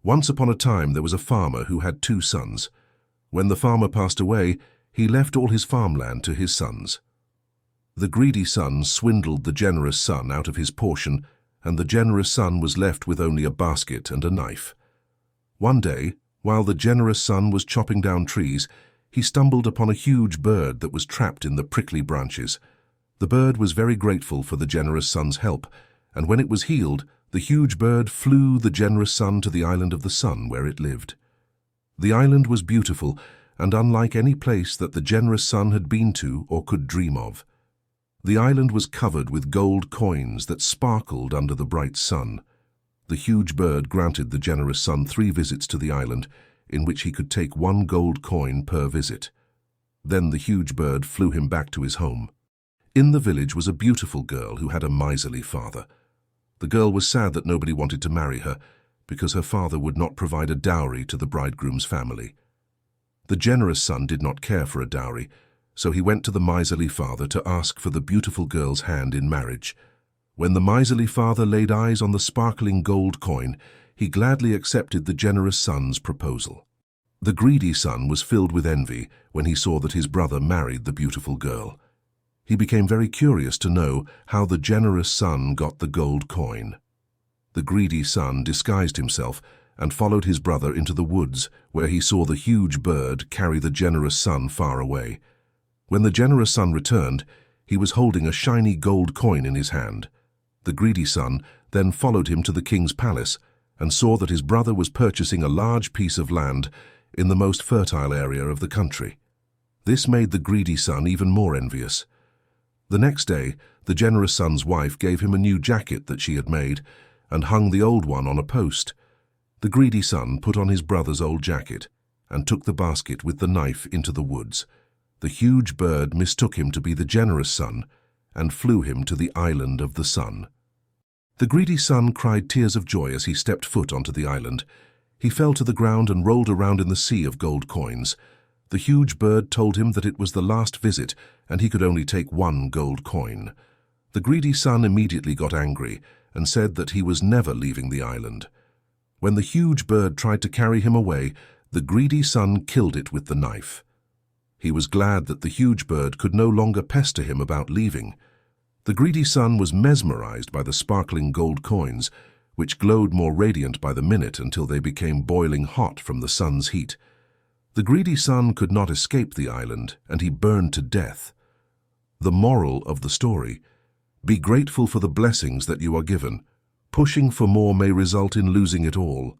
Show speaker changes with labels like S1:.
S1: Once upon a time there was a farmer who had two sons. When the farmer passed away, he left all his farmland to his sons. The greedy son swindled the generous son out of his portion, and the generous son was left with only a basket and a knife. One day, while the generous son was chopping down trees, he stumbled upon a huge bird that was trapped in the prickly branches. The bird was very grateful for the generous son's help, and when it was healed, the huge bird flew the generous son to the island of the sun where it lived. The island was beautiful and unlike any place that the generous son had been to or could dream of. The island was covered with gold coins that sparkled under the bright sun. The huge bird granted the generous son 3 visits to the island, in which he could take 1 gold coin per visit. Then the huge bird flew him back to his home. In the village was a beautiful girl who had a miserly father. The girl was sad that nobody wanted to marry her, because her father would not provide a dowry to the bridegroom's family. The generous son did not care for a dowry, so he went to the miserly father to ask for the beautiful girl's hand in marriage. When the miserly father laid eyes on the sparkling gold coin, he gladly accepted the generous son's proposal. The greedy son was filled with envy when he saw that his brother married the beautiful girl. He became very curious to know how the generous son got the gold coin. The greedy son disguised himself and followed his brother into the woods, where he saw the huge bird carry the generous son far away. When the generous son returned, he was holding a shiny gold coin in his hand. The greedy son then followed him to the king's palace and saw that his brother was purchasing a large piece of land in the most fertile area of the country. This made the greedy son even more envious. The next day, the generous son's wife gave him a new jacket that she had made and hung the old one on a post. The greedy son put on his brother's old jacket and took the basket with the knife into the woods. The huge bird mistook him to be the generous son and flew him to the island of the sun. The greedy son cried tears of joy as he stepped foot onto the island. He fell to the ground and rolled around in the sea of gold coins. The huge bird told him that it was the last visit and he could only take 1 gold coin. The greedy son immediately got angry and said that he was never leaving the island. When the huge bird tried to carry him away, the greedy son killed it with the knife. He was glad that the huge bird could no longer pester him about leaving. The greedy son was mesmerized by the sparkling gold coins, which glowed more radiant by the minute until they became boiling hot from the sun's heat. The greedy son could not escape the island, and he burned to death. The moral of the story: be grateful for the blessings that you are given. Pushing for more may result in losing it all.